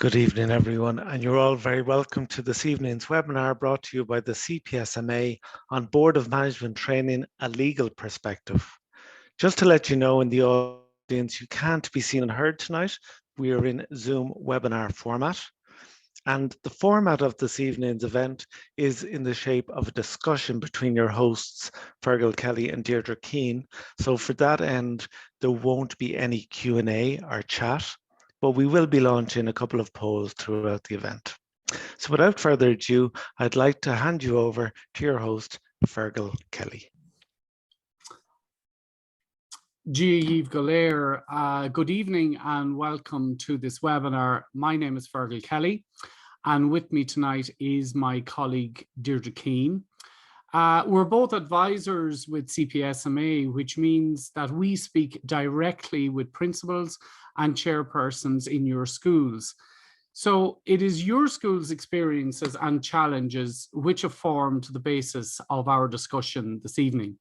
Good evening, everyone, and you're all very welcome to this evening's webinar brought to you by the CPSMA on Board of Management Training, a Legal Perspective. Just to let you know in the audience, you can't be seen and heard tonight. We are in Zoom webinar format. And the format of this evening's event is in the shape of a discussion between your hosts, Fergal Kelly and Deirdre Keane. So for that end, there won't be any Q&A or chat, but we will be launching a couple of polls throughout the event. So without further ado, I'd like to hand you over to your host, Fergal Kelly. Yves Golair, good evening and welcome to this webinar. My name is Fergal Kelly and with me tonight is my colleague Deirdre Keane. We're both advisors with CPSMA, which means that we speak directly with principals and chairpersons in your schools. So it is your school's experiences and challenges which have formed the basis of our discussion this evening.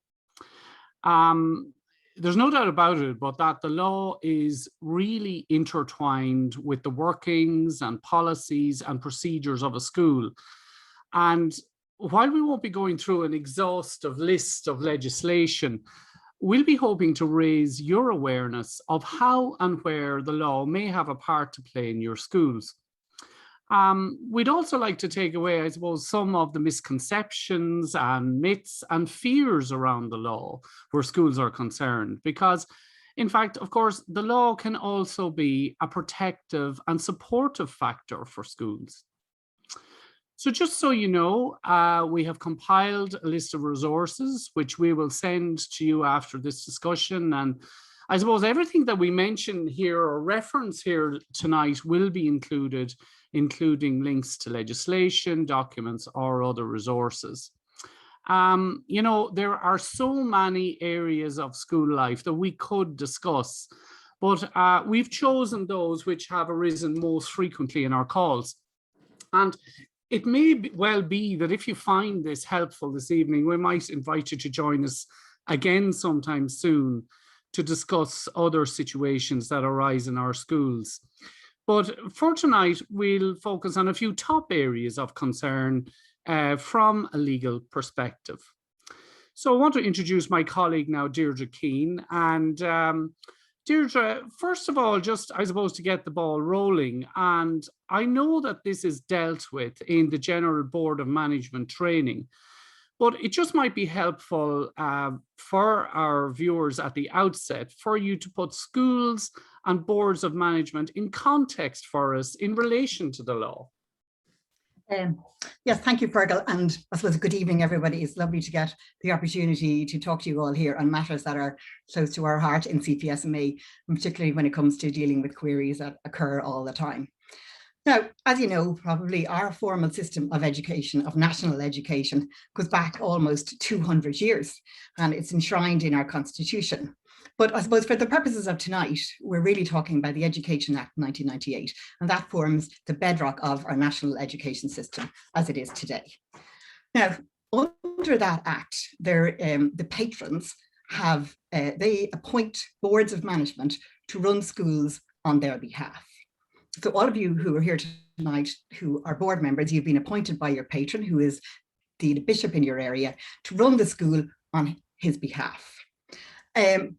There's no doubt about it, but that the law is really intertwined with the workings and policies and procedures of a school. And while we won't be going through an exhaustive list of legislation, we'll be hoping to raise your awareness of how and where the law may have a part to play in your schools. We'd also like to take away, I suppose, some of the misconceptions and myths and fears around the law where schools are concerned, because in fact, of course, the law can also be a protective and supportive factor for schools. So just so you know, we have compiled a list of resources which we will send to you after this discussion. And I suppose everything that we mention here or reference here tonight will be included, including links to legislation, documents, or other resources. You know, there are so many areas of school life that we could discuss, but we've chosen those which have arisen most frequently in our calls. And it may well be that if you find this helpful this evening, we might invite you to join us again sometime soon to discuss other situations that arise in our schools. But for tonight, we'll focus on a few top areas of concern from a legal perspective. So I want to introduce my colleague now, Deirdre Keane. And Deirdre, first of all, just I suppose to get the ball rolling, and I know that this is dealt with in the General Board of Management Training, but it just might be helpful for our viewers at the outset for you to put schools and boards of management in context for us in relation to the law. Yes, thank you, Fergal, and I suppose good evening, everybody. It's lovely to get the opportunity to talk to you all here on matters that are close to our heart in CPSMA, and particularly when it comes to dealing with queries that occur all the time. Now, as you know, probably our formal system of education, of national education, goes back almost 200 years, and it's enshrined in our constitution. But I suppose for the purposes of tonight, we're really talking about the Education Act 1998, and that forms the bedrock of our national education system as it is today. Now, under that act, the patrons have, they appoint boards of management to run schools on their behalf. So all of you who are here tonight, who are board members, you've been appointed by your patron, who is the bishop in your area, to run the school on his behalf.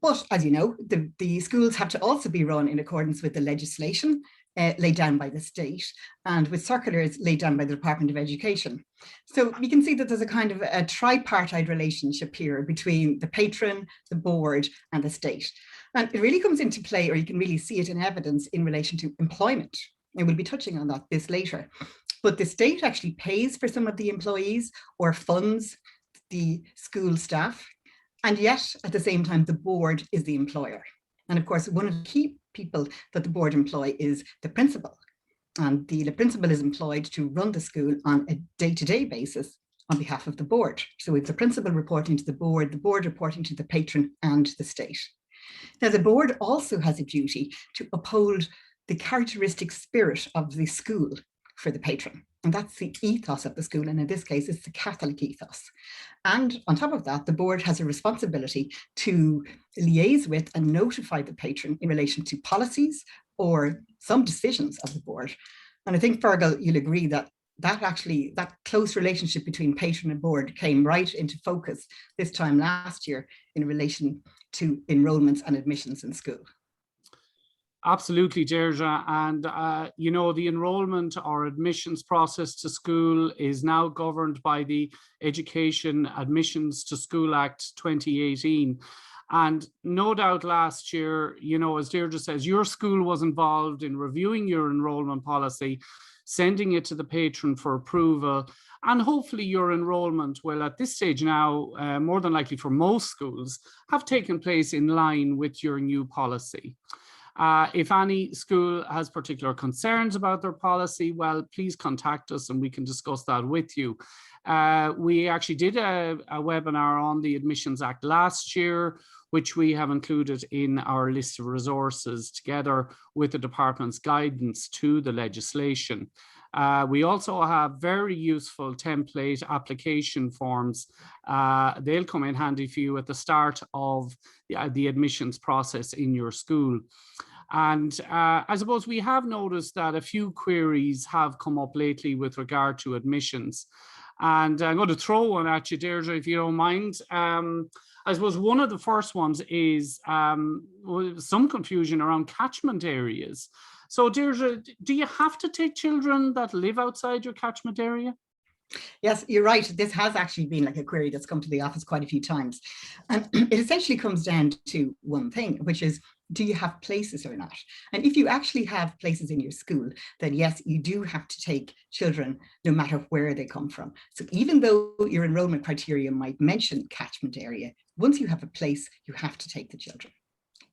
But as you know, the schools have to also be run in accordance with the legislation laid down by the state and with circulars laid down by the Department of Education. So you can see that there's a kind of a tripartite relationship here between the patron, the board, and the state. And it really comes into play, or you can really see it in evidence in relation to employment. And we'll be touching on this later. But the state actually pays for some of the employees or funds the school staff. And yet, at the same time, the board is the employer. And of course, one of the key people that the board employ is the principal. And the principal is employed to run the school on a day-to-day basis on behalf of the board. So it's the principal reporting to the board reporting to the patron and the state. Now, the board also has a duty to uphold the characteristic spirit of the school for the patron. And that's the ethos of the school. And in this case, it's the Catholic ethos. And on top of that, the board has a responsibility to liaise with and notify the patron in relation to policies or some decisions of the board And I think, Fergal, you'll agree that that close relationship between patron and board came right into focus this time last year in relation to enrolments and admissions in school. Absolutely, Deirdre. And, you know, the enrolment or admissions process to school is now governed by the Education Admissions to School Act 2018. And no doubt last year, you know, as Deirdre says, your school was involved in reviewing your enrolment policy, sending it to the patron for approval, and hopefully your enrolment will at this stage now, more than likely for most schools, have taken place in line with your new policy. If any school has particular concerns about their policy, well, please contact us and we can discuss that with you. We actually did a webinar on the Admissions Act last year, which we have included in our list of resources together with the department's guidance to the legislation. We also have very useful template application forms. They'll come in handy for you at the start of the admissions process in your school. And I suppose we have noticed that a few queries have come up lately with regard to admissions. And I'm going to throw one at you, Deirdre, if you don't mind. I suppose one of the first ones is some confusion around catchment areas. So Deirdre, do you have to take children that live outside your catchment area? Yes, you're right. This has actually been like a query that's come to the office quite a few times. And it essentially comes down to one thing, which is, do you have places or not? And if you actually have places in your school, then yes, you do have to take children no matter where they come from. So even though your enrollment criteria might mention catchment area, once you have a place, you have to take the children.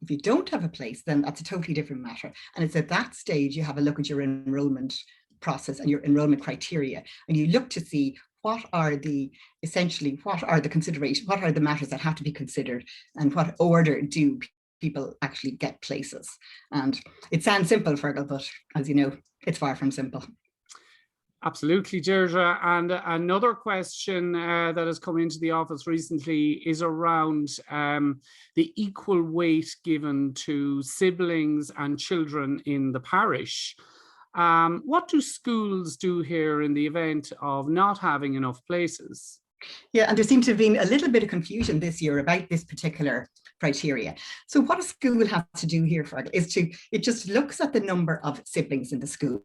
If you don't have a place, then that's a totally different matter. And it's at that stage you have a look at your enrollment process and your enrollment criteria, and you look to see what are the considerations, what are the matters that have to be considered, and what order do people actually get places. And it sounds simple, Fergal, but as you know, it's far from simple. Absolutely, Deirdre. And another question that has come into the office recently is around the equal weight given to siblings and children in the parish. What do schools do here in the event of not having enough places? Yeah, and there seems to have been a little bit of confusion this year about this particular criteria. So what a school has to do here, Fergal, is it just looks at the number of siblings in the school,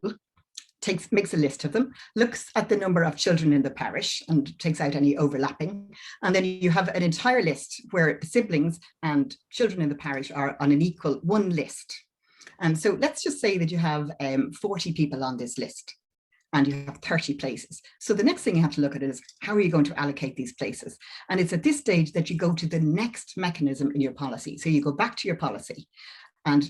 makes a list of them, looks at the number of children in the parish and takes out any overlapping. And then you have an entire list where siblings and children in the parish are on an equal one list. And so let's just say that you have 40 people on this list and you have 30 places. So the next thing you have to look at is, how are you going to allocate these places? And it's at this stage that you go to the next mechanism in your policy. So you go back to your policy and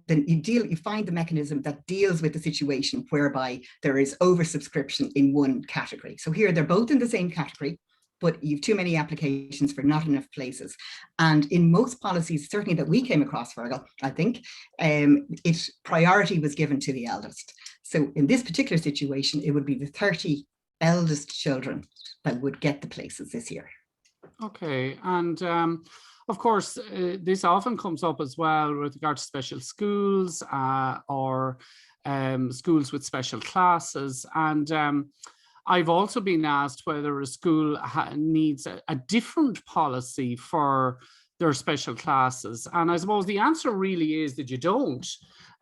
then you find the mechanism that deals with the situation whereby there is oversubscription in one category. So here they're both in the same category, but you've too many applications for not enough places. And in most policies, certainly that we came across, Fergal, I think, priority was given to the eldest. So in this particular situation, it would be the 30 eldest children that would get the places this year. Okay, and of course, this often comes up as well with regard to special schools or schools with special classes. And I've also been asked whether a school needs a different policy for their special classes. And I suppose the answer really is that you don't.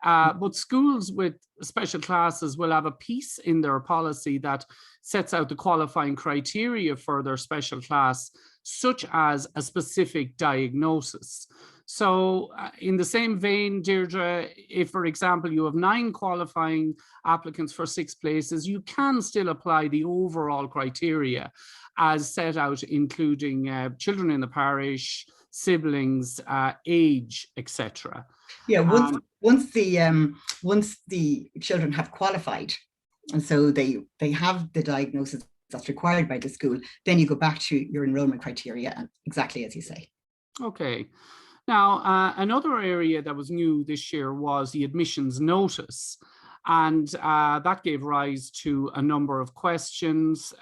But schools with special classes will have a piece in their policy that sets out the qualifying criteria for their special class, such as a specific diagnosis. So in the same vein, Deirdre, if, for example, you have 9 qualifying applicants for 6 places, you can still apply the overall criteria as set out, including children in the parish, siblings, age, etc. Yeah, once the children have qualified, and so they have the diagnosis that's required by the school, then you go back to your enrollment criteria, and exactly as you say. Okay. Now, another area that was new this year was the admissions notice. And that gave rise to a number of questions.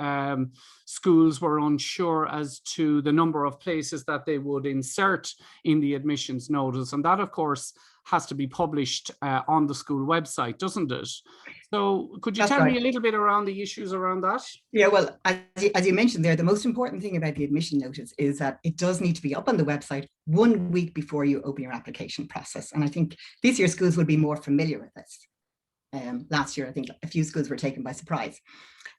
Schools were unsure as to the number of places that they would insert in the admissions notice. And that, of course, has to be published on the school website, doesn't it? So could you tell me a little bit around the issues around that? Yeah, well, as you mentioned there, the most important thing about the admission notice is that it does need to be up on the website 1 week before you open your application process. And I think this year schools will be more familiar with this. Last year, I think a few schools were taken by surprise.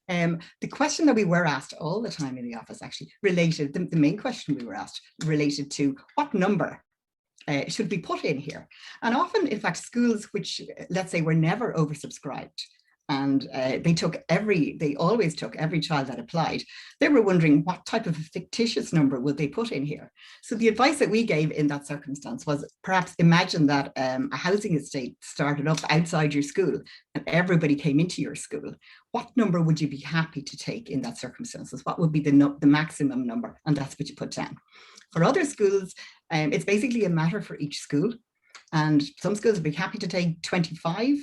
The question that we were asked all the time in the office actually related, the main question we were asked related to what number should be put in here. And often, in fact, schools which, let's say, were never oversubscribed, and they always took every child that applied, they were wondering what type of a fictitious number would they put in here. So the advice that we gave in that circumstance was perhaps imagine that a housing estate started up outside your school and everybody came into your school. What number would you be happy to take in that circumstances? What would be the maximum number? And that's what you put down. For other schools, it's basically a matter for each school. And some schools would be happy to take 25,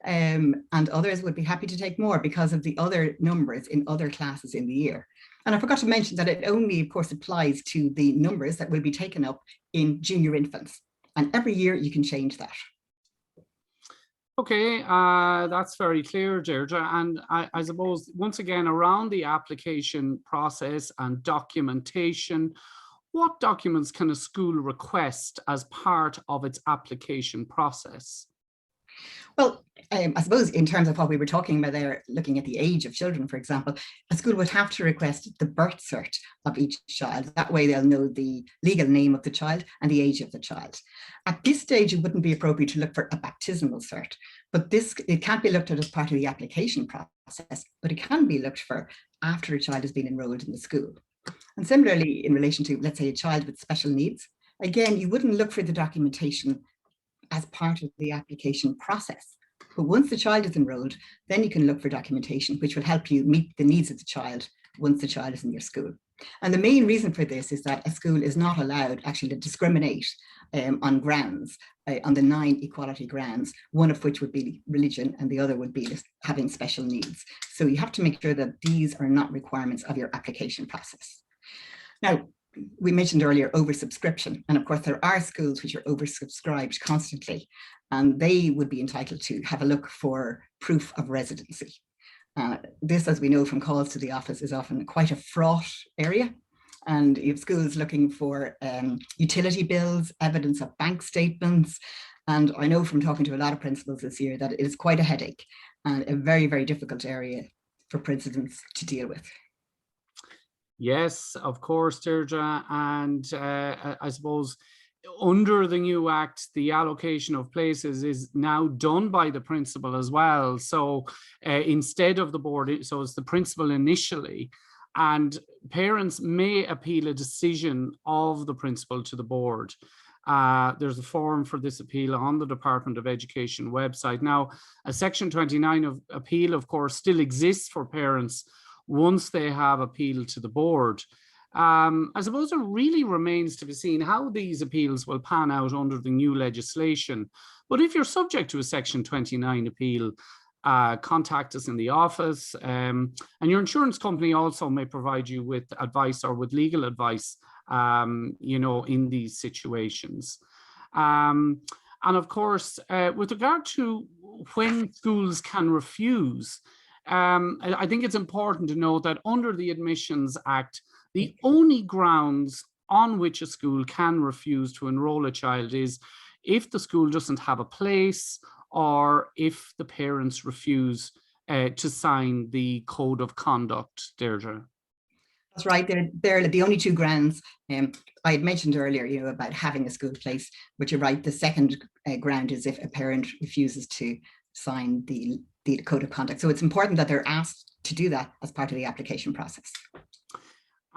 and others would be happy to take more because of the other numbers in other classes in the year. And I forgot to mention that it only, of course, applies to the numbers that will be taken up in junior infants. And every year you can change that. Okay, that's very clear, Deirdre. And I suppose, once again, around the application process and documentation, what documents can a school request as part of its application process? Well, I suppose in terms of what we were talking about there, looking at the age of children, for example, a school would have to request the birth cert of each child. That way they'll know the legal name of the child and the age of the child. At this stage, it wouldn't be appropriate to look for a baptismal cert, but it can't be looked at as part of the application process, but it can be looked for after a child has been enrolled in the school. And similarly, in relation to, let's say, a child with special needs, again, you wouldn't look for the documentation as part of the application process. But once the child is enrolled, then you can look for documentation, which will help you meet the needs of the child once the child is in your school. And the main reason for this is that a school is not allowed actually to discriminate on grounds, on the 9 equality grounds, one of which would be religion and the other would be having special needs. So you have to make sure that these are not requirements of your application process. Now, we mentioned earlier oversubscription, and of course there are schools which are oversubscribed constantly, and they would be entitled to have a look for proof of residency. This, as we know from calls to the office, is often quite a fraught area, and you have schools looking for utility bills, evidence of bank statements, and I know from talking to a lot of principals this year that it is quite a headache and a very, very difficult area for principals to deal with. Yes, of course, Deirdre. And I suppose under the new act, the allocation of places is now done by the principal as well. So instead of the board, so it's the principal initially, and parents may appeal a decision of the principal to the board. There's a form for this appeal on the Department of Education website. Now, a Section 29 of appeal, of course, still exists for parents once they have appealed to the board. I suppose it really remains to be seen how these appeals will pan out under the new legislation. But if you're subject to a Section 29 appeal, contact us in the office, and your insurance company also may provide you with advice or with legal advice, you know, in these situations. And of course, with regard to when schools can refuse, I think it's important to note that under the Admissions Act, the only grounds on which a school can refuse to enroll a child is if the school doesn't have a place or if the parents refuse to sign the code of conduct, Deirdre. That's right. They're the only 2 grounds. I had mentioned earlier, you know, about having a school place, but you're right. The second ground is if a parent refuses to sign the code of conduct. So it's important that they're asked to do that as part of the application process.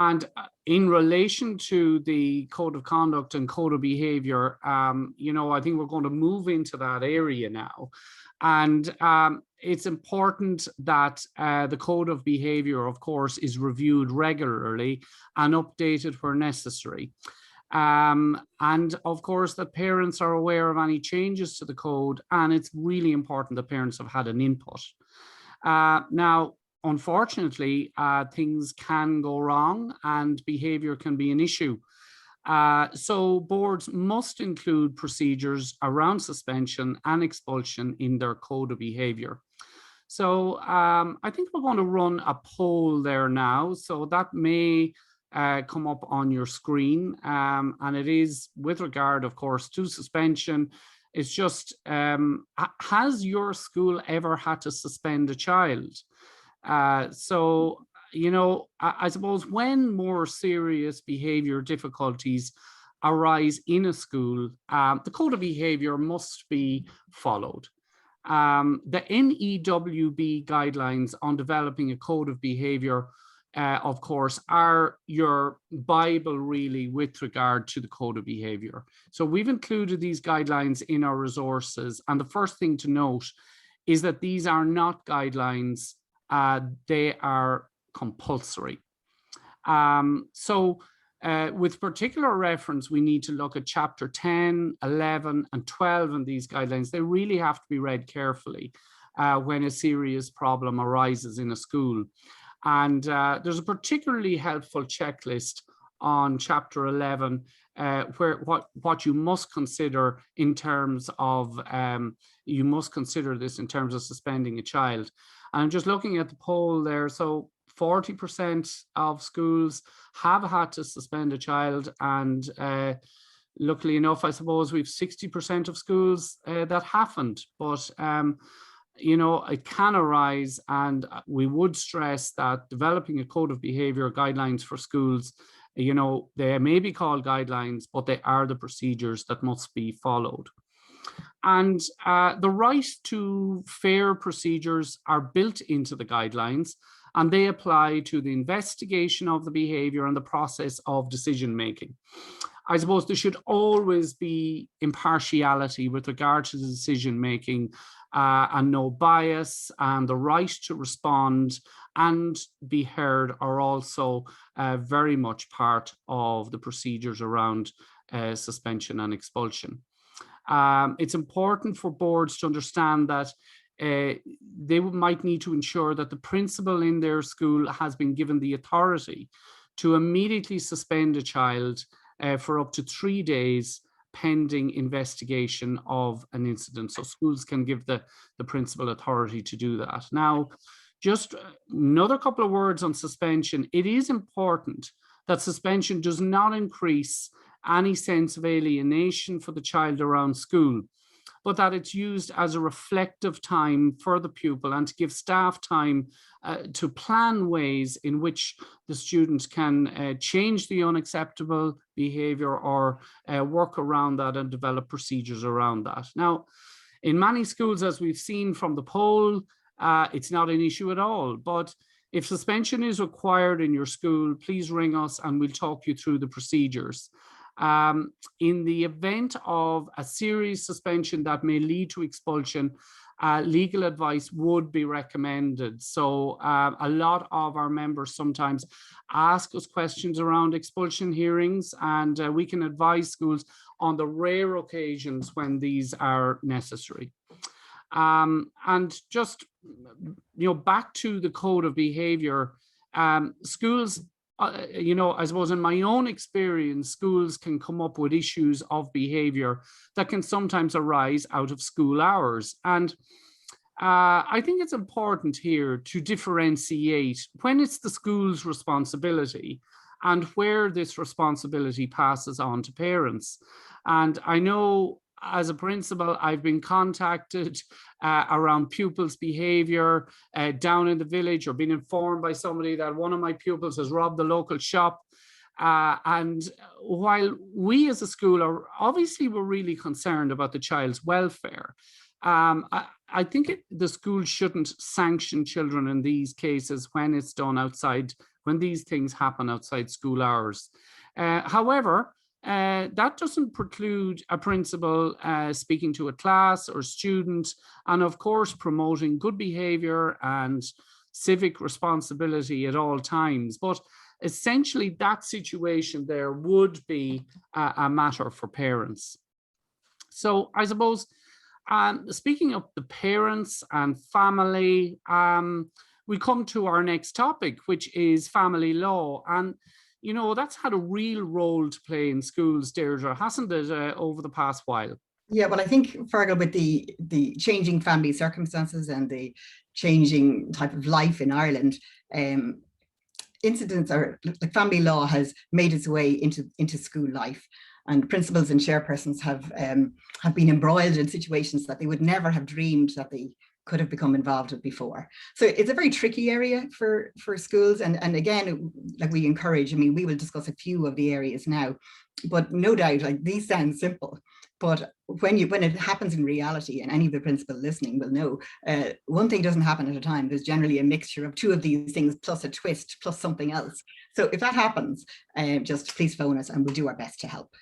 And in relation to the code of conduct and code of behavior, you know, I think we're going to move into that area now. And it's important that the code of behavior, of course, is reviewed regularly and updated where necessary. And of course, that parents are aware of any changes to the code, and it's really important that parents have had an input. Now, unfortunately, things can go wrong and behaviour can be an issue. So boards must include procedures around suspension and expulsion in their code of behaviour. So I think we're going to run a poll there now. So that may come up on your screen, and it is with regard, of course, to suspension. It's just, has your school ever had to suspend a child? So, you know, I suppose when more serious behaviour difficulties arise in a school, the code of behaviour must be followed. The NEWB guidelines on developing a code of behaviour, of course, are your Bible really with regard to the code of behaviour. So we've included these guidelines in our resources. And the first thing to note is that these are not guidelines, they are compulsory. With particular reference, we need to look at chapter 10, 11, and 12 in these guidelines. They really have to be read carefully when a serious problem arises in a school. And there's a particularly helpful checklist on chapter 11, where what you must consider in terms of, you must consider this in terms of suspending a child. And I'm just looking at the poll there. So 40% of schools have had to suspend a child, and luckily enough, I suppose we've 60% of schools that haven't. But you know, it can arise, and we would stress that developing a code of behaviour guidelines for schools, you know, they may be called guidelines, but they are the procedures that must be followed. And the right to fair procedures are built into the guidelines, and they apply to the investigation of the behaviour and the process of decision making. I suppose there should always be impartiality with regard to the decision making, and no bias, and the right to respond and be heard are also very much part of the procedures around suspension and expulsion. It's important for boards to understand that they might need to ensure that the principal in their school has been given the authority to immediately suspend a child for up to 3 days pending investigation of an incident. So schools can give the principal authority to do that. Now, just another couple of words on suspension. It is important that suspension does not increase any sense of alienation for the child around school, but that it's used as a reflective time for the pupil and to give staff time to plan ways in which the student can change the unacceptable behaviour or work around that and develop procedures around that. Now, in many schools, as we've seen from the poll, it's not an issue at all. But if suspension is required in your school, please ring us and we'll talk you through the procedures. In the event of a serious suspension that may lead to expulsion, legal advice would be recommended. So a lot of our members sometimes ask us questions around expulsion hearings, and we can advise schools on the rare occasions when these are necessary. And just, you know, back to the code of behaviour, schools, you know, I suppose in my own experience, schools can come up with issues of behaviour that can sometimes arise out of school hours. And I think it's important here to differentiate when it's the school's responsibility and where this responsibility passes on to parents. And I know as a principal, I've been contacted around pupils' behaviour down in the village, or been informed by somebody that one of my pupils has robbed the local shop. And while we as a school are obviously we're really concerned about the child's welfare, I think the school shouldn't sanction children in these cases when it's done outside, when these things happen outside school hours. However, that doesn't preclude a principal speaking to a class or student, and of course promoting good behaviour and civic responsibility at all times. But essentially that situation there would be a matter for parents. So I suppose, speaking of the parents and family, we come to our next topic, which is family law. And, you know, that's had a real role to play in schools, Deirdre, hasn't it, over the past while? Yeah, well, I think, Fergal, with the changing family circumstances and the changing type of life in Ireland, incidents are like family law has made its way into school life, and principals and chairpersons have been embroiled in situations that they would never have dreamed that they could have become involved with before. So it's a very tricky area for schools, and again, like we encourage, I mean, we will discuss a few of the areas now, but no doubt, like, these sound simple, but when it happens in reality, and any of the principals listening will know, one thing doesn't happen at a time. There's generally a mixture of two of these things plus a twist plus something else. So if that happens, just please phone us and we'll do our best to help.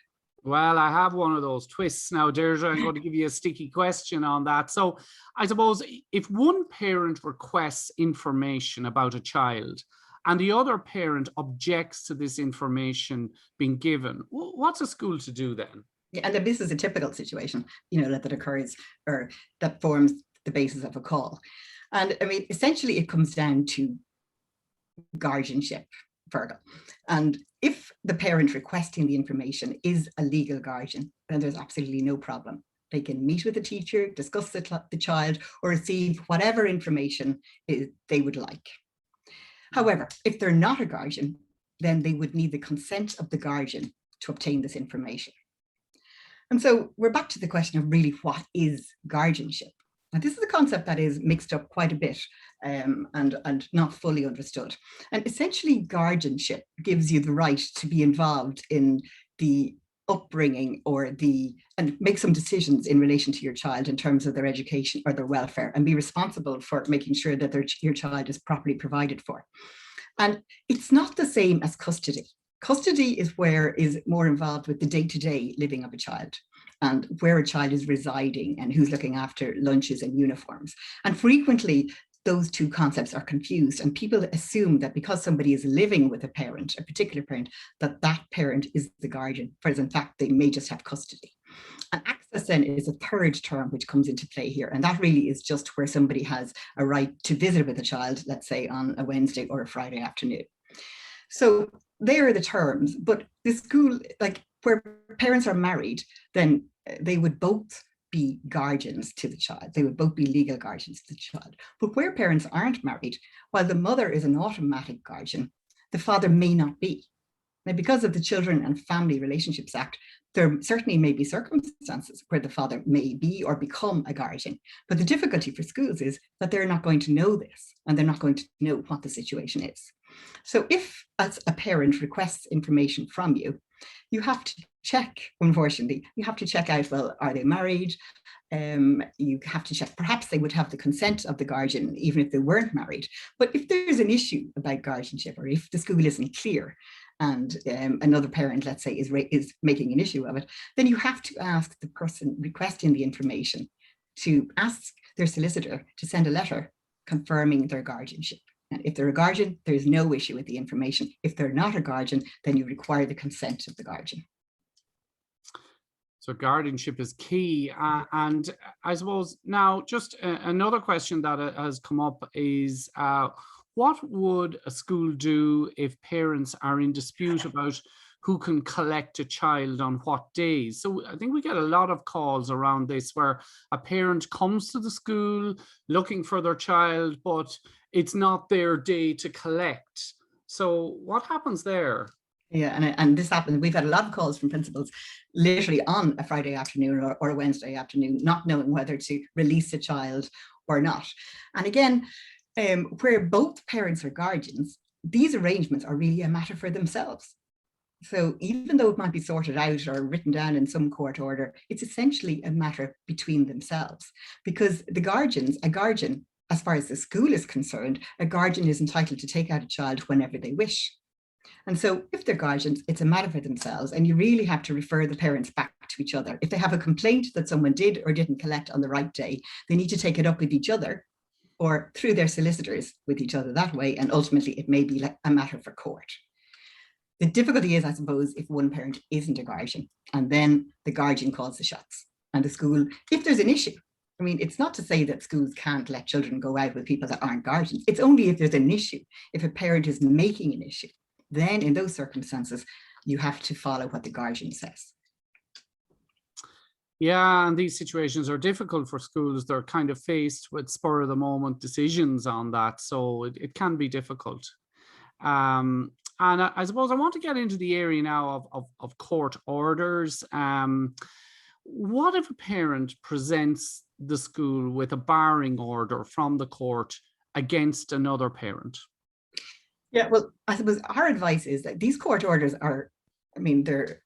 Well, I have one of those twists now, Deirdre. I'm going to give you a sticky question on that. So I suppose if one parent requests information about a child and the other parent objects to this information being given, what's a school to do then? Yeah, and this is a typical situation, you know, that occurs or that forms the basis of a call. And I mean, essentially it comes down to guardianship, Fergal. And if the parent requesting the information is a legal guardian, then there's absolutely no problem. They can meet with the teacher, discuss the child, or receive whatever information they would like. However, if they're not a guardian, then they would need the consent of the guardian to obtain this information. And so we're back to the question of really what is guardianship? Now, this is a concept that is mixed up quite a bit and not fully understood. And essentially, guardianship gives you the right to be involved in the upbringing and make some decisions in relation to your child in terms of their education or their welfare, and be responsible for making sure that your child is properly provided for. And it's not the same as custody. Custody is more involved with the day-to-day living of a child and where a child is residing and who's looking after lunches and uniforms. And frequently, those two concepts are confused, and people assume that because somebody is living with a parent, a particular parent, that parent is the guardian, whereas in fact, they may just have custody. And access then is a third term which comes into play here. And that really is just where somebody has a right to visit with a child, let's say on a Wednesday or a Friday afternoon. So they are the terms, but the school, like where parents are married, then they would both be guardians to the child. They would both be legal guardians to the child. But where parents aren't married, while the mother is an automatic guardian, the father may not be. Now, because of the Children and Family Relationships Act, there certainly may be circumstances where the father may be or become a guardian. But the difficulty for schools is that they're not going to know this, and they're not going to know what the situation is. So if, as a parent, requests information from you, you have to check, unfortunately, you have to check out, well, are they married? You have to check, perhaps they would have the consent of the guardian, even if they weren't married. But if there's an issue about guardianship, or if the school isn't clear, and another parent, let's say, is making an issue of it, then you have to ask the person requesting the information to ask their solicitor to send a letter confirming their guardianship. And if they're a guardian, there's no issue with the information. If they're not a guardian, then you require the consent of the guardian. So guardianship is key. And I suppose now just another question that has come up is, what would a school do if parents are in dispute about who can collect a child on what days? So I think we get a lot of calls around this where a parent comes to the school looking for their child, but it's not their day to collect. So what happens there? Yeah, and this happens. We've had a lot of calls from principals literally on a Friday afternoon or a Wednesday afternoon, not knowing whether to release a child or not. And again, where both parents are guardians, these arrangements are really a matter for themselves. So even though it might be sorted out or written down in some court order, it's essentially a matter between themselves, because a guardian, as far as the school is concerned, a guardian is entitled to take out a child whenever they wish. And so if they're guardians, it's a matter for themselves, and you really have to refer the parents back to each other. If they have a complaint that someone did or didn't collect on the right day, they need to take it up with each other or through their solicitors with each other that way, and ultimately it may be like a matter for court. The difficulty is, I suppose, if one parent isn't a guardian and then the guardian calls the shots and the school, if there's an issue. I mean, it's not to say that schools can't let children go out with people that aren't guardians. It's only if there's an issue, if a parent is making an issue, then in those circumstances, you have to follow what the guardian says. Yeah, and these situations are difficult for schools. They're kind of faced with spur of the moment decisions on that. So it can be difficult. And I suppose I want to get into the area now of court orders. What if a parent presents the school with a barring order from the court against another parent? Yeah, well, I suppose our advice is that these court orders are, I mean, they're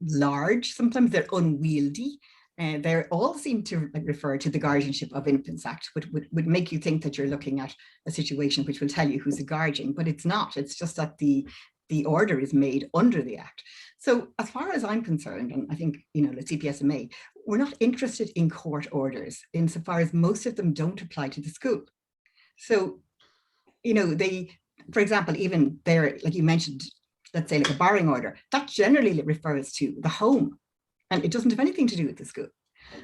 large, sometimes they're unwieldy, and they all seem to refer to the Guardianship of Infants Act, which would make you think that you're looking at a situation which will tell you who's a guardian, but it's not. It's just that the order is made under the Act. So as far as I'm concerned, and I think, the CPSMA, we're not interested in court orders insofar as most of them don't apply to the school. So, for example, even there, like you mentioned, let's say like a barring order, that generally refers to the home and it doesn't have anything to do with the school.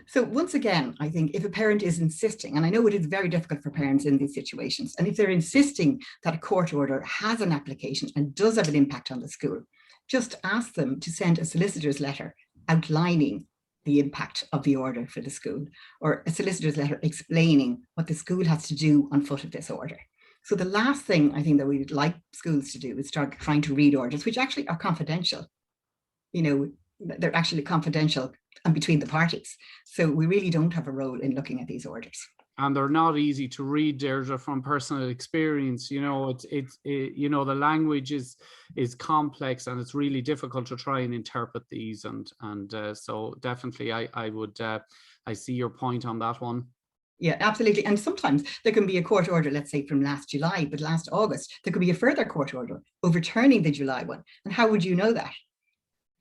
So once again, I think if a parent is insisting, and I know it is very difficult for parents in these situations, and if they're insisting that a court order has an application and does have an impact on the school, just ask them to send a solicitor's letter outlining the impact of the order for the school, or a solicitor's letter explaining what the school has to do on foot of this order. So the last thing I think that we would like schools to do is start trying to read orders, which actually are confidential. They're actually confidential and between the parties. So we really don't have a role in looking at these orders. And they're not easy to read, Deirdre, from personal experience. The language is complex and it's really difficult to try and interpret these. And so definitely I see your point on that one. Yeah, absolutely. And sometimes there can be a court order, let's say from last July, but last August, there could be a further court order overturning the July one. And how would you know that?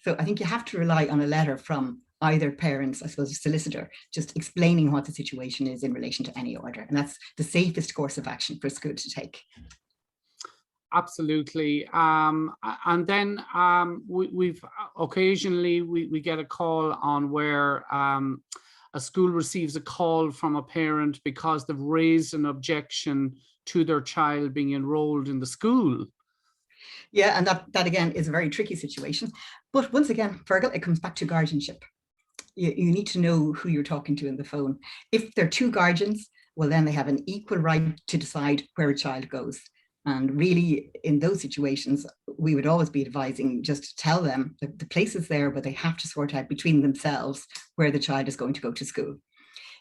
So I think you have to rely on a letter from either parents, I suppose, a solicitor, just explaining what the situation is in relation to any order. And that's the safest course of action for a school to take. Absolutely. And then we've occasionally we get a call on where a school receives a call from a parent because they've raised an objection to their child being enrolled in the school. Yeah, and that again is a very tricky situation. But once again, Fergal, it comes back to guardianship. You need to know who you're talking to in the phone. If they're two guardians, well, then they have an equal right to decide where a child goes. And really, in those situations, we would always be advising just to tell them that the place is there, but they have to sort out between themselves where the child is going to go to school.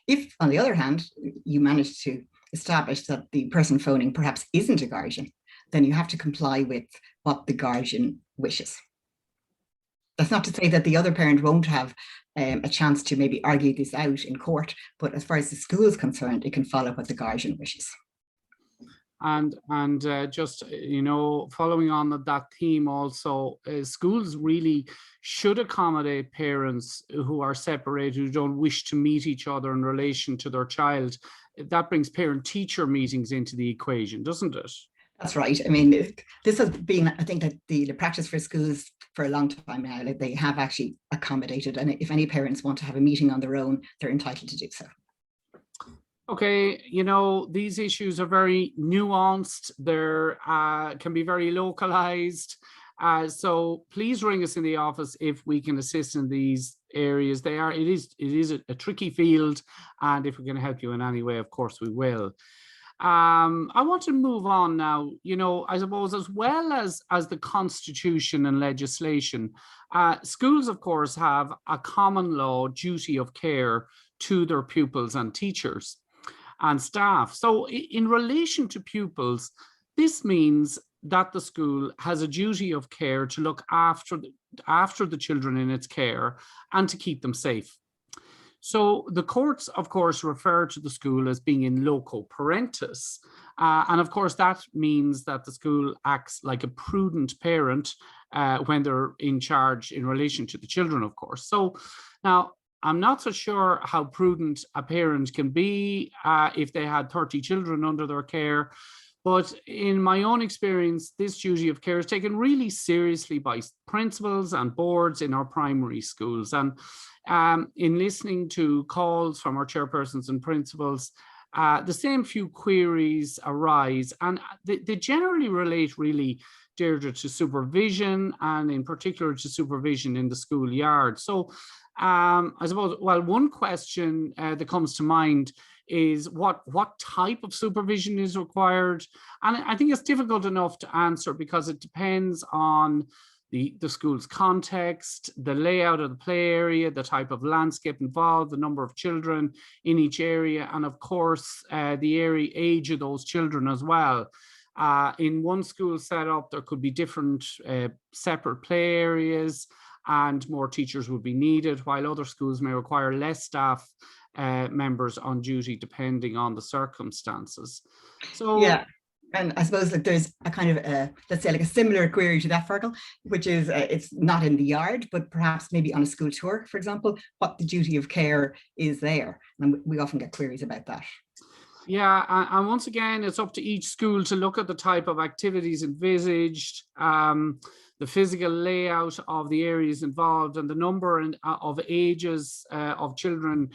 If, on the other hand, you manage to establish that the person phoning perhaps isn't a guardian, then you have to comply with what the guardian wishes. That's not to say that the other parent won't have a chance to maybe argue this out in court, but as far as the school is concerned, it can follow what the guardian wishes. And just, following on that theme also, schools really should accommodate parents who are separated, who don't wish to meet each other in relation to their child. That brings parent-teacher meetings into the equation, doesn't it? That's right. I mean, this has been, I think, that the practice for schools for a long time now. Like, they have actually accommodated, and if any parents want to have a meeting on their own, they're entitled to do so. Okay, these issues are very nuanced. They're can be very localized. So please ring us in the office if we can assist in these areas. It is a tricky field, and if we can help you in any way, of course we will. I want to move on now. I suppose as well as the Constitution and legislation, schools, of course, have a common law duty of care to their pupils and teachers and staff. So in relation to pupils, this means that the school has a duty of care to look after the children in its care and to keep them safe. So the courts, of course, refer to the school as being in loco parentis. And of course, that means that the school acts like a prudent parent when they're in charge in relation to the children, of course. So now, I'm not so sure how prudent a parent can be if they had 30 children under their care. But in my own experience, this duty of care is taken really seriously by principals and boards in our primary schools. And in listening to calls from our chairpersons and principals, the same few queries arise, and they generally relate really, Deirdre, to supervision, and in particular to supervision in the schoolyard. So I suppose, well, one question that comes to mind is what type of supervision is required. And I think it's difficult enough to answer because it depends on the school's context, the layout of the play area, the type of landscape involved, the number of children in each area, and of course, the area age of those children as well. In one school setup, there could be different separate play areas and more teachers would be needed, while other schools may require less staff members on duty depending on the circumstances. So yeah, and I suppose that there's a kind of let's say like a similar query to that, Fergal, which is it's not in the yard, but perhaps maybe on a school tour, for example, what the duty of care is there, and we often get queries about that. Yeah, and once again, it's up to each school to look at the type of activities envisaged, the physical layout of the areas involved, and the number of ages of children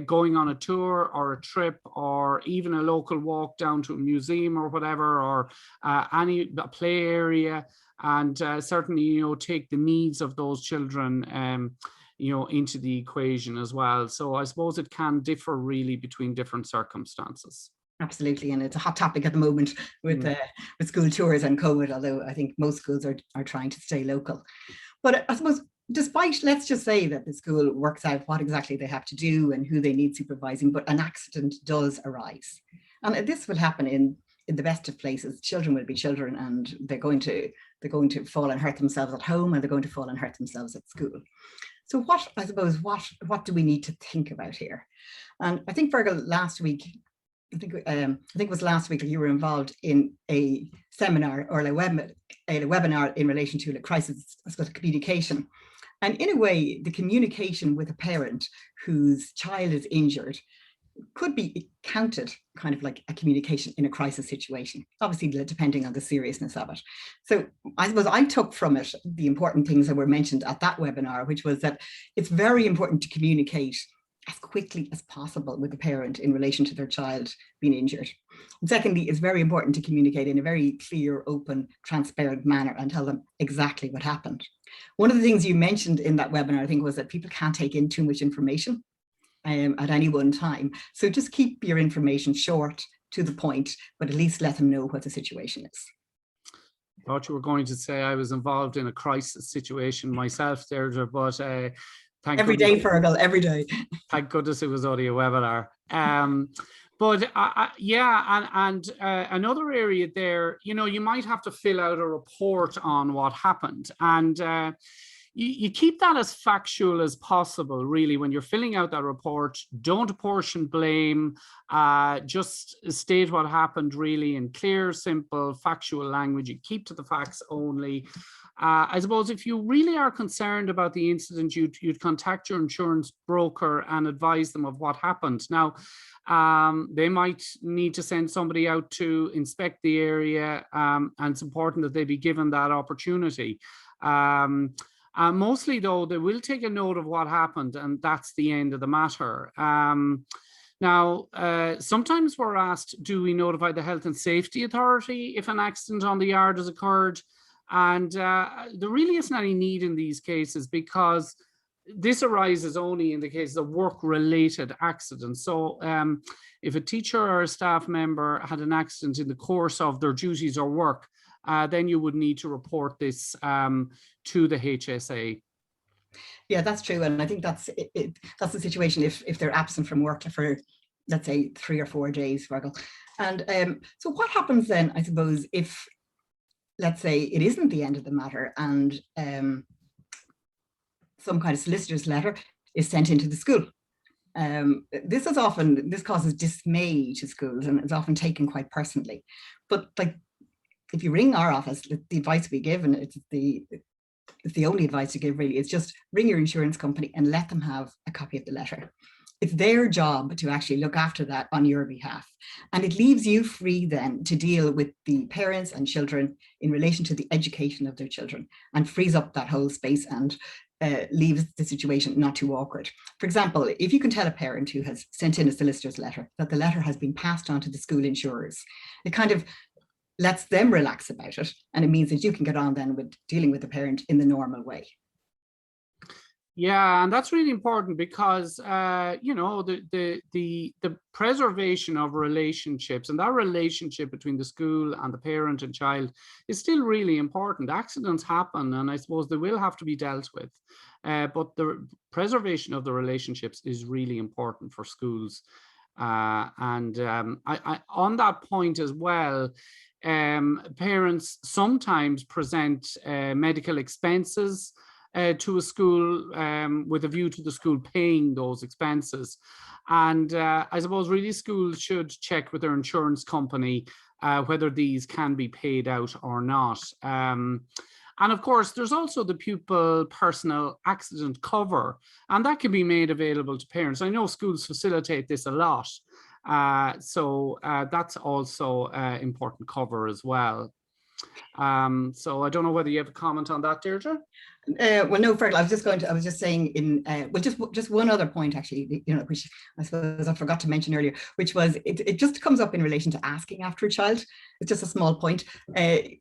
going on a tour or a trip, or even a local walk down to a museum or whatever, or any play area, and certainly, you know, take the needs of those children you know, into the equation as well. So I suppose it can differ really between different circumstances. Absolutely, and it's a hot topic at the moment with school tours and COVID, although I think most schools are trying to stay local. But I suppose, despite, let's just say that the school works out what exactly they have to do and who they need supervising, but an accident does arise. And this will happen in the best of places. Children will be children, and they're going to fall and hurt themselves at home, and they're going to fall and hurt themselves at school. So what, I suppose, what do we need to think about here? And I think, Fergal, last week, I think it was last week, you were involved in a seminar or a webinar in relation to the crisis, I suppose, communication. And in a way, the communication with a parent whose child is injured could be counted kind of like a communication in a crisis situation, obviously depending on the seriousness of it. So I suppose I took from it the important things that were mentioned at that webinar, which was that it's very important to communicate as quickly as possible with the parent in relation to their child being injured. And secondly, it's very important to communicate in a very clear, open, transparent manner and tell them exactly what happened. One of the things you mentioned in that webinar, I think, was that people can't take in too much information at any one time. So just keep your information short, to the point, but at least let them know what the situation is. I thought you were going to say I was involved in a crisis situation myself, Deirdre, but thank every goodness, day, Fergal, every day. Thank goodness it was only a webinar. But yeah, and another area there, you know, you might have to fill out a report on what happened, and you keep that as factual as possible, really, when you're filling out that report. Don't apportion blame, just state what happened really in clear, simple, factual language. You keep to the facts only. I suppose if you really are concerned about the incident, you'd contact your insurance broker and advise them of what happened. Now, they might need to send somebody out to inspect the area, and it's important that they be given that opportunity. Mostly, though, they will take a note of what happened, and that's the end of the matter. Now, sometimes we're asked, do we notify the Health and Safety Authority if an accident on the yard has occurred? And there really isn't any need in these cases, because this arises only in the case of work-related accidents. So if a teacher or a staff member had an accident in the course of their duties or work, then you would need to report this to the HSA. Yeah, that's true. And I think that's that's the situation if they're absent from work for, let's say, 3 or 4 days, Fergal. And so what happens then, I suppose, if, let's say, it isn't the end of the matter and some kind of solicitor's letter is sent into the school? This causes dismay to schools, and it's often taken quite personally. But like, if you ring our office, the advice we give, and it's the only advice to give really, is just ring your insurance company and let them have a copy of the letter. it's their job to actually look after that on your behalf. And it leaves you free then to deal with the parents and children in relation to the education of their children, and frees up that whole space and leaves the situation not too awkward. For example, if you can tell a parent who has sent in a solicitor's letter that the letter has been passed on to the school insurers, it kind of lets them relax about it. And it means that you can get on then with dealing with the parent in the normal way. Yeah, and that's really important because you know, the preservation of relationships, and that relationship between the school and the parent and child is still really important. Accidents happen, and I suppose they will have to be dealt with, but the preservation of the relationships is really important for schools. I on that point as well, parents sometimes present medical expenses to a school with a view to the school paying those expenses. And I suppose really schools should check with their insurance company whether these can be paid out or not. And of course, there's also the pupil personal accident cover, and that can be made available to parents. I know schools facilitate this a lot. So that's also important cover as well. So I don't know whether you have a comment on that, Deirdre? Well, no, Fergal, I was just saying in, well, just one other point actually, you know, which I suppose I forgot to mention earlier, which was it just comes up in relation to asking after a child. It's just a small point.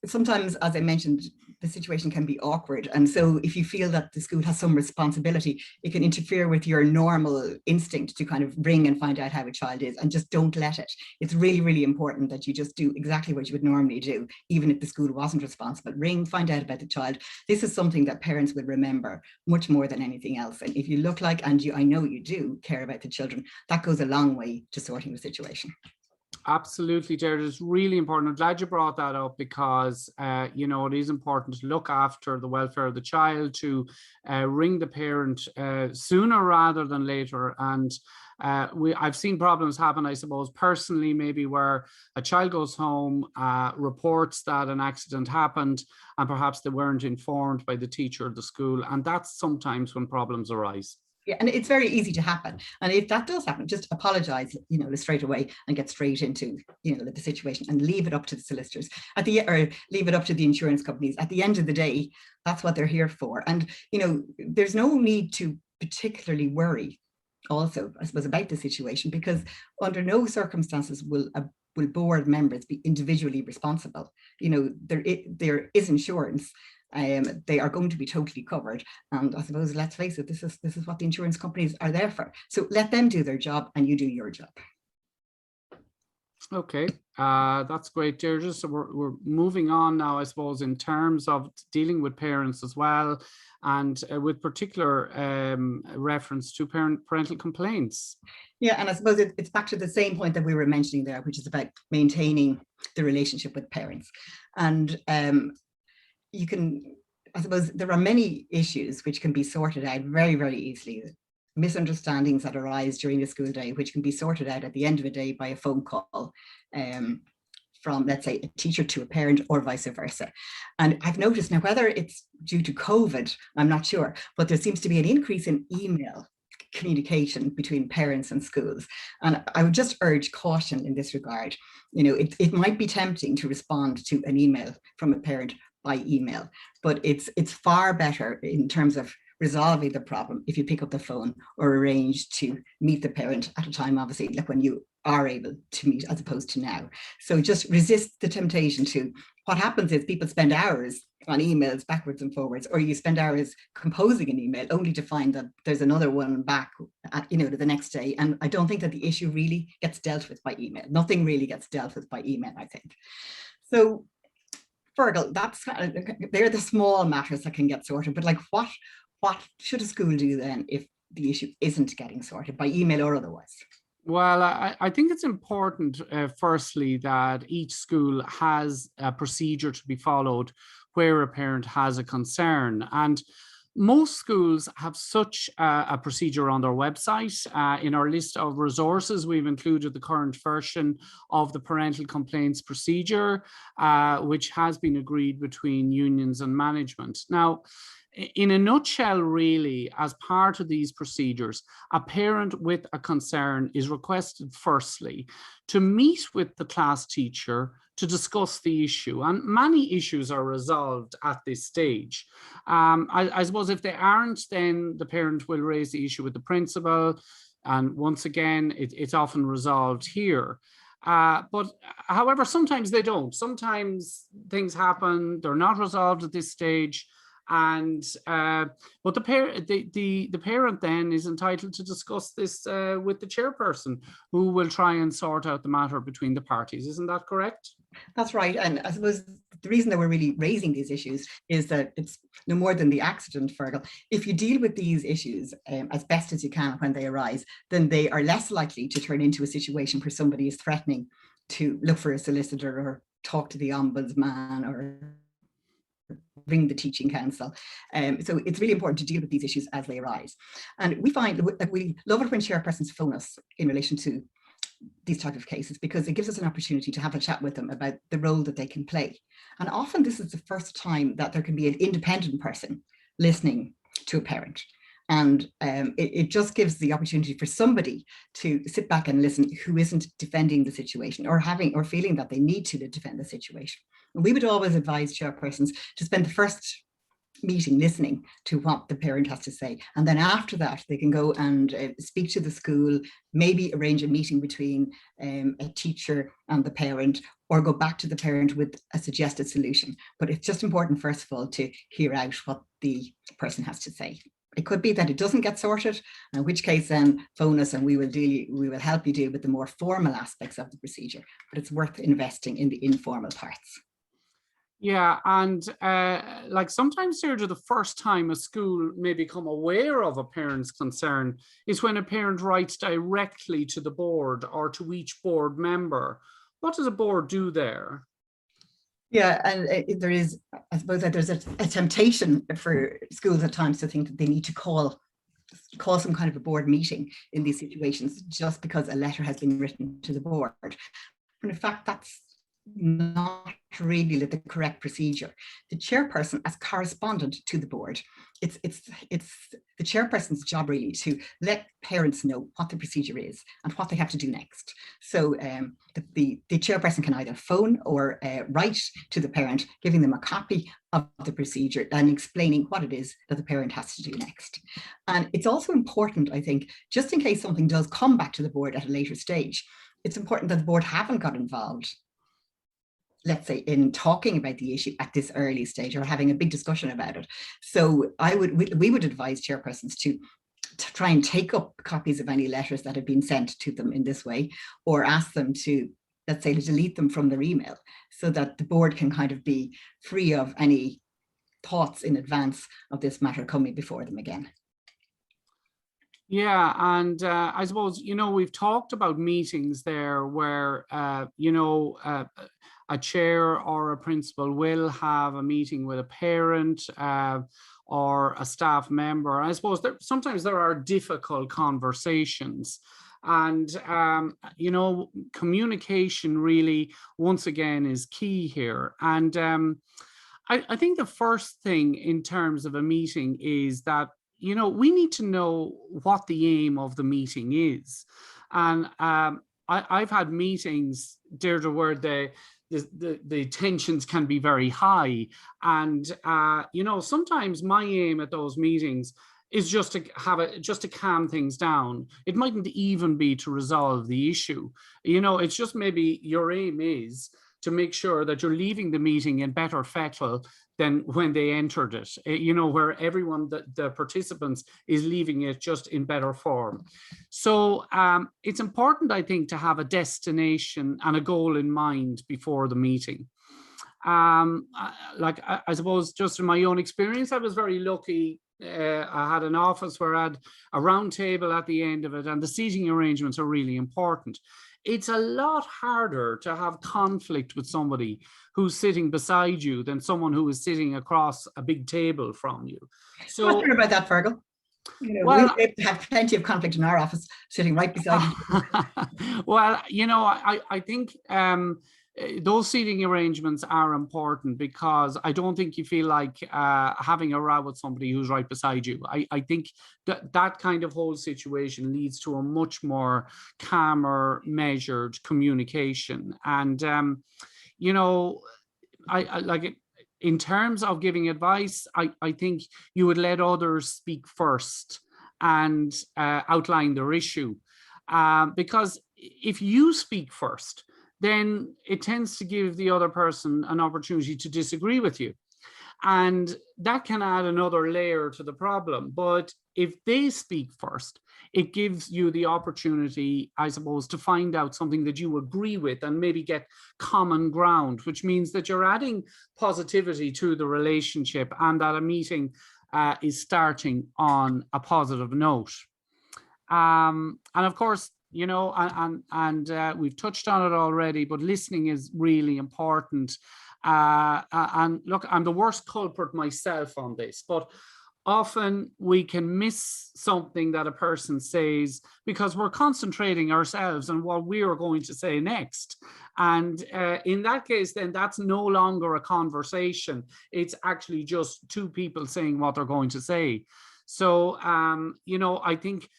Sometimes, as I mentioned, the situation can be awkward. And so if you feel that the school has some responsibility, it can interfere with your normal instinct to kind of ring and find out how a child is, and just don't let it. It's really, really important that you just do exactly what you would normally do, even if the school wasn't responsible. Ring, find out about the child. This is something that parents would remember much more than anything else. And if you look like, and I know you do care about the children, that goes a long way to sorting the situation. Absolutely, Deirdre. It's really important. I'm glad you brought that up because, you know, it is important to look after the welfare of the child, to ring the parent sooner rather than later. And I've seen problems happen, I suppose, personally, maybe where a child goes home, reports that an accident happened, and perhaps they weren't informed by the teacher or the school. And that's sometimes when problems arise. Yeah, and it's very easy to happen. And if that does happen, just apologize, you know, straight away and get straight into, you know, the situation, and leave it up to the solicitors or leave it up to the insurance companies. At the end of the day, that's what they're here for. And, you know, there's no need to particularly worry also, I suppose, about the situation, because under no circumstances will board members be individually responsible. You know, there is insurance. They are going to be totally covered, and I suppose, let's face it, this is what the insurance companies are there for. So let them do their job and you do your job. Okay, that's great, Deirdre. So we're moving on now, I suppose, in terms of dealing with parents as well, and with particular reference to parental complaints. Yeah, and I suppose it's back to the same point that we were mentioning there, which is about maintaining the relationship with parents. And you can, I suppose, there are many issues which can be sorted out very, very easily. Misunderstandings that arise during the school day, which can be sorted out at the end of a day by a phone call from, let's say, a teacher to a parent, or vice versa. And I've noticed now, whether it's due to COVID, I'm not sure, but there seems to be an increase in email communication between parents and schools. And I would just urge caution in this regard. You know, it might be tempting to respond to an email from a parent by email, but it's far better in terms of resolving the problem if you pick up the phone or arrange to meet the parent at a time, obviously, like when you are able to meet, as opposed to now. So just resist the temptation to, what happens is people spend hours on emails backwards and forwards, or you spend hours composing an email only to find that there's another one back, you know, to the next day. And I don't think that the issue really gets dealt with by email. Nothing really gets dealt with by email, I think. So Fergal, they're the small matters that can get sorted, but like what should a school do then if the issue isn't getting sorted by email or otherwise? Well, I think it's important, firstly, that each school has a procedure to be followed where a parent has a concern. And most schools have such a procedure on their website. In our list of resources, we've included the current version of the parental complaints procedure, which has been agreed between unions and management. Now, in a nutshell, really, as part of these procedures, a parent with a concern is requested firstly to meet with the class teacher to discuss the issue. And many issues are resolved at this stage. I suppose if they aren't, then the parent will raise the issue with the principal. And once again, it's often resolved here. But however, sometimes they don't. Sometimes things happen, they're not resolved at this stage. And but the parent then is entitled to discuss this with the chairperson, who will try and sort out the matter between the parties. Isn't that correct? That's right. And I suppose the reason that we're really raising these issues is that it's no more than the accident, Fergal. If you deal with these issues as best as you can when they arise, then they are less likely to turn into a situation where somebody is threatening to look for a solicitor or talk to the ombudsman or ring the teaching council. So it's really important to deal with these issues as they arise. And we find that we love it when chairpersons phone us in relation to these type of cases, because it gives us an opportunity to have a chat with them about the role that they can play. And often this is the first time that there can be an independent person listening to a parent. And it just gives the opportunity for somebody to sit back and listen who isn't defending the situation or feeling that they need to defend the situation. And we would always advise chairpersons to spend the first meeting listening to what the parent has to say. And then after that, they can go and speak to the school, maybe arrange a meeting between a teacher and the parent, or go back to the parent with a suggested solution. But it's just important, first of all, to hear out what the person has to say. It could be that it doesn't get sorted, in which case then phone us and we will help you deal with the more formal aspects of the procedure. But it's worth investing in the informal parts. Yeah, and like sometimes, Deirdre, the first time a school may become aware of a parent's concern is when a parent writes directly to the board or to each board member. What does a board do there? Yeah, and there is, I suppose that there's a temptation for schools at times to think that they need to call some kind of a board meeting in these situations just because a letter has been written to the board. But in fact, that's not really the correct procedure. The chairperson, as correspondent to the board, it's the chairperson's job really to let parents know what the procedure is and what they have to do next. So the chairperson can either phone or write to the parent, giving them a copy of the procedure and explaining what it is that the parent has to do next. And it's also important, I think, just in case something does come back to the board at a later stage, it's important that the board haven't got involved, let's say, in talking about the issue at this early stage or having a big discussion about it. So we would advise chairpersons to try and take up copies of any letters that have been sent to them in this way, or ask them to, let's say, delete them from their email so that the board can kind of be free of any thoughts in advance of this matter coming before them again. Yeah, and I suppose, we've talked about meetings there where, a chair or a principal will have a meeting with a parent or a staff member. I suppose sometimes there are difficult conversations. And, communication really, once again, is key here. And I think the first thing in terms of a meeting is that, we need to know what the aim of the meeting is. And I've had meetings, Deirdre, where the tensions can be very high. And, sometimes my aim at those meetings is just to calm things down. It mightn't even be to resolve the issue. It's just maybe your aim is to make sure that you're leaving the meeting in better fettle than when they entered it, where everyone, the participants, is leaving it just in better form. So it's important, I think, to have a destination and a goal in mind before the meeting. I suppose just in my own experience, I was very lucky. I had an office where I had a round table at the end of it, and the seating arrangements are really important. It's a lot harder to have conflict with somebody who's sitting beside you than someone who is sitting across a big table from you. So, I'm not sure about that, Fergal. Well, we have plenty of conflict in our office, sitting right beside you. Well, I think those seating arrangements are important, because I don't think you feel like having a row with somebody who's right beside you. I think that kind of whole situation leads to a much more calmer, measured communication. And, you know, I like it. In terms of giving advice, I think you would let others speak first and outline their issue. Because if you speak first, then it tends to give the other person an opportunity to disagree with you. And that can add another layer to the problem. But if they speak first, it gives you the opportunity, I suppose, to find out something that you agree with and maybe get common ground, which means that you're adding positivity to the relationship, and that a meeting is starting on a positive note. And of course, you know, and we've touched on it already, but listening is really important. And look, I'm the worst culprit myself on this, but often we can miss something that a person says because we're concentrating ourselves on what we are going to say next. And in that case, then that's no longer a conversation. It's actually just two people saying what they're going to say. So, you know, I think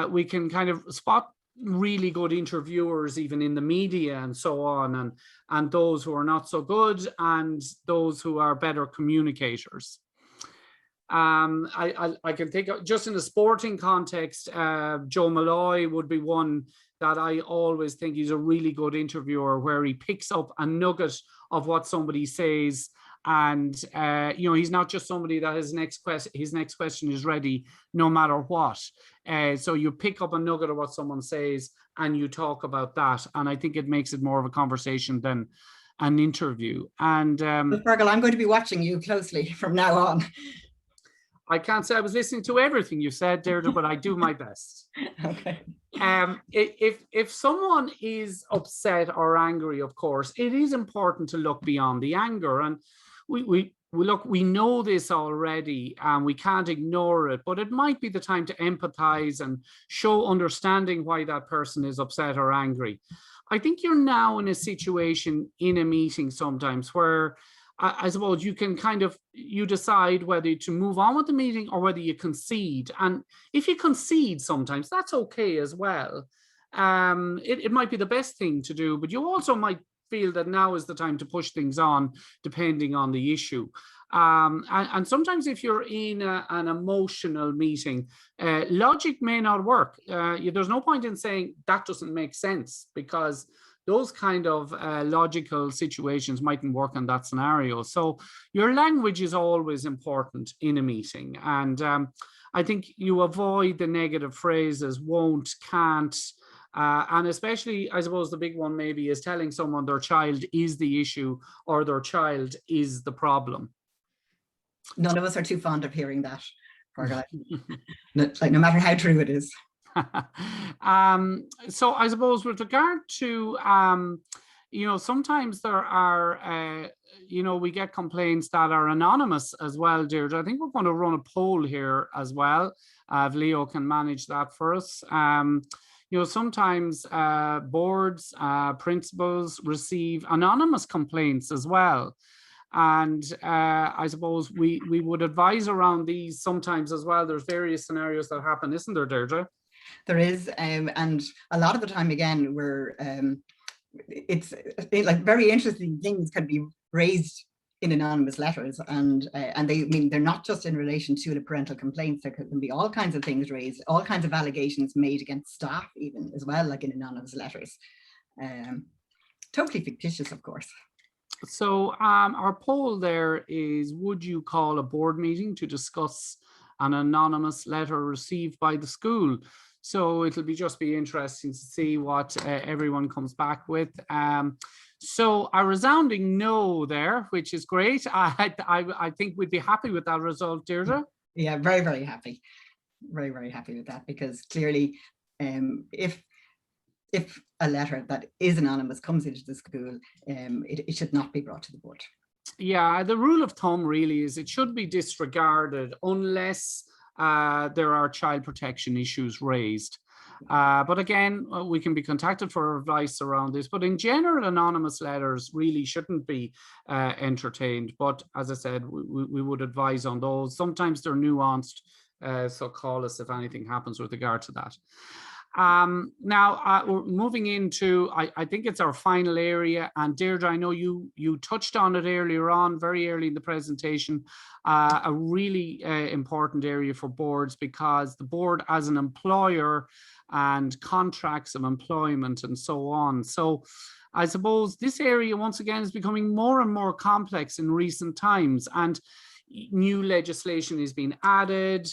we can kind of spot really good interviewers even in the media and so on, and those who are not so good, and those who are better communicators. I can think of, just in a sporting context, Joe Malloy would be one that I always think he's a really good interviewer, where he picks up a nugget of what somebody says. And, you know, he's not just somebody that his next question is ready no matter what. So you pick up a nugget of what someone says and you talk about that. And I think it makes it more of a conversation than an interview. And Fergal, I'm going to be watching you closely from now on. I can't say I was listening to everything you said, Deirdre, but I do my best. Okay. If someone is upset or angry, of course, it is important to look beyond the anger. And we know this already, and we can't ignore it, but it might be the time to empathize and show understanding why that person is upset or angry. I think you're now in a situation in a meeting sometimes where I suppose you can you decide whether to move on with the meeting or whether you concede. And if you concede sometimes, that's okay as well. It might be the best thing to do, but you also might feel that now is the time to push things on, depending on the issue. And sometimes if you're in an emotional meeting, logic may not work. There's no point in saying that doesn't make sense, because those kind of logical situations mightn't work in that scenario. So your language is always important in a meeting. And I think you avoid the negative phrases, won't, can't, and especially, I suppose the big one maybe is telling someone their child is the issue or their child is the problem. None of us are too fond of hearing that, Fergal. Like, no matter how true it is. So I suppose with regard to, you know, sometimes there are, you know, we get complaints that are anonymous as well, Deirdre. I think we're going to run a poll here as well, if Leo can manage that for us. You know, sometimes boards, principals receive anonymous complaints as well. And I suppose we would advise around these sometimes as well. There's various scenarios that happen, isn't there, Deirdre? There is, and a lot of the time, again, we're it's like very interesting things can be raised in anonymous letters, and they're not just in relation to the parental complaints. There can be all kinds of things raised, all kinds of allegations made against staff, even as well, like in anonymous letters. Totally fictitious, of course. So our poll there is: would you call a board meeting to discuss an anonymous letter received by the school? So it'll just be interesting to see what everyone comes back with. So a resounding no there, which is great. I think we'd be happy with that result, Deirdre. Yeah, very, very happy. Very, very happy with that, because clearly if a letter that is anonymous comes into the school, it should not be brought to the board. Yeah, the rule of thumb really is it should be disregarded unless there are child protection issues raised. But again, we can be contacted for advice around this. But in general, anonymous letters really shouldn't be entertained. But as I said, we would advise on those. Sometimes they're nuanced, so call us if anything happens with regard to that. Now, we're moving into, I think it's our final area. And Deirdre, I know you touched on it earlier on, very early in the presentation, a really important area for boards, because the board as an employer and contracts of employment and so on. So I suppose this area, once again, is becoming more and more complex in recent times, and new legislation is being added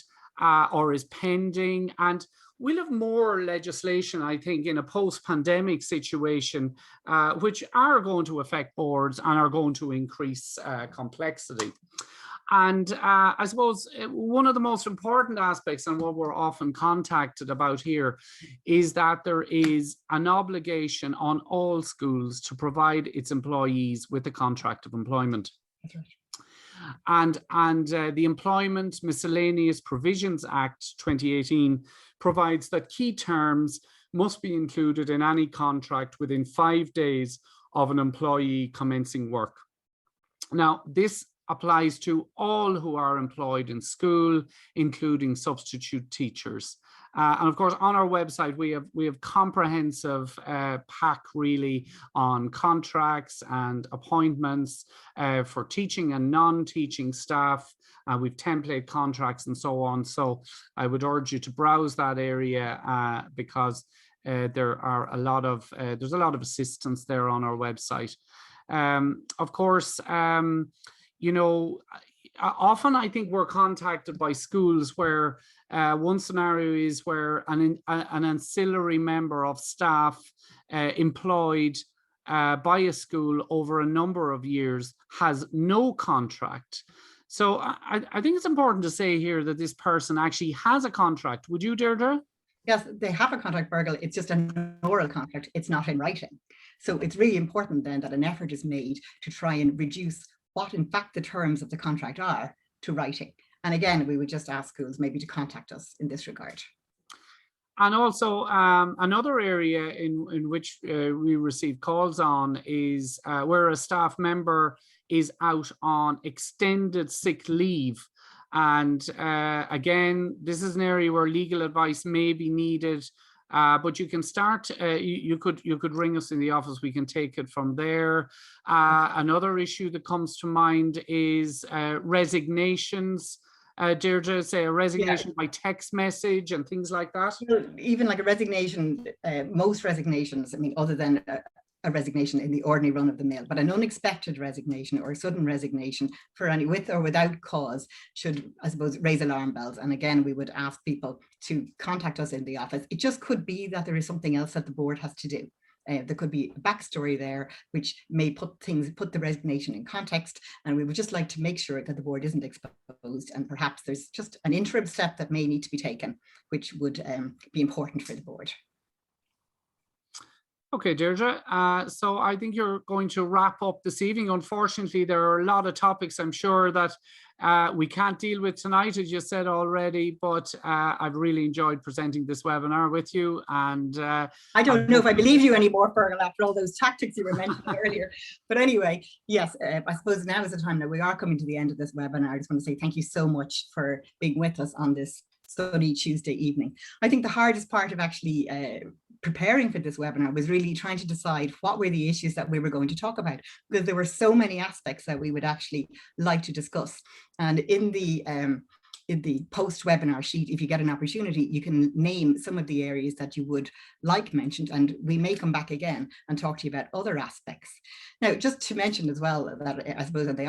or is pending, and we'll have more legislation, I think, in a post-pandemic situation, which are going to affect boards and are going to increase complexity. And I suppose one of the most important aspects, and what we're often contacted about here, is that there is an obligation on all schools to provide its employees with a contract of employment. That's right. And the Employment Miscellaneous Provisions Act 2018 provides that key terms must be included in any contract within 5 days of an employee commencing work. Now, this applies to all who are employed in school, including substitute teachers. And of course, on our website, we have comprehensive pack really on contracts and appointments for teaching and non-teaching staff. We've template contracts and so on. So I would urge you to browse that area because there are there's a lot of assistance there on our website. Of course, you know, often I think we're contacted by schools where one scenario is where an ancillary member of staff employed by a school over a number of years has no contract. So I think it's important to say here that this person actually has a contract. Would you, Deirdre? Yes, they have a contract, Fergal. It's just an oral contract. It's not in writing. So it's really important then that an effort is made to try and reduce what in fact the terms of the contract are to writing. And again, we would just ask schools maybe to contact us in this regard. And also another area in which we receive calls on is where a staff member is out on extended sick leave. And again, this is an area where legal advice may be needed. But you can start, you could ring us in the office, we can take it from there. Another issue that comes to mind is resignations. Deirdre, say a resignation by text message and things like that. Even like a resignation, most resignations, I mean, other than a resignation in the ordinary run of the mill, but an unexpected resignation or a sudden resignation for any with or without cause should, I suppose, raise alarm bells. And again, we would ask people to contact us in the office. It just could be that there is something else that the board has to do. There could be a backstory there, which may put the resignation in context. And we would just like to make sure that the board isn't exposed. And perhaps there's just an interim step that may need to be taken, which would be important for the board. Okay, Deirdre, so I think you're going to wrap up this evening. Unfortunately, there are a lot of topics I'm sure that we can't deal with tonight, as you said already, but I've really enjoyed presenting this webinar with you. And I don't know if I believe you anymore, Fergal, after all those tactics you were mentioning earlier. But anyway, yes, I suppose now is the time that we are coming to the end of this webinar. I just want to say thank you so much for being with us on this sunny Tuesday evening. I think the hardest part of actually preparing for this webinar was really trying to decide what were the issues that we were going to talk about, because there were so many aspects that we would actually like to discuss. And in the post-webinar sheet, if you get an opportunity, you can name some of the areas that you would like mentioned, and we may come back again and talk to you about other aspects. Now, just to mention as well that I suppose that they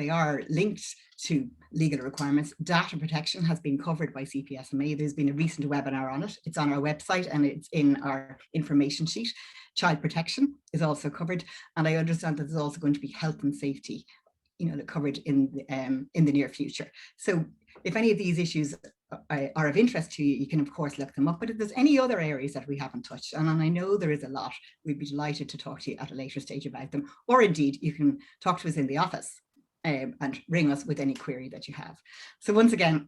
are linked to legal requirements. Data protection has been covered by CPSMA. There's been a recent webinar on it. It's on our website and it's in our information sheet. Child protection is also covered. And I understand that there's also going to be health and safety, covered in the near future. So if any of these issues are of interest to you, you can of course look them up. But if there's any other areas that we haven't touched, and I know there is a lot, we'd be delighted to talk to you at a later stage about them. Or indeed, you can talk to us in the office and ring us with any query that you have. So once again,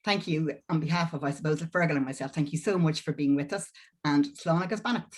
thank you on behalf of, I suppose, Fergal and myself. Thank you so much for being with us, and slán agus bannacht.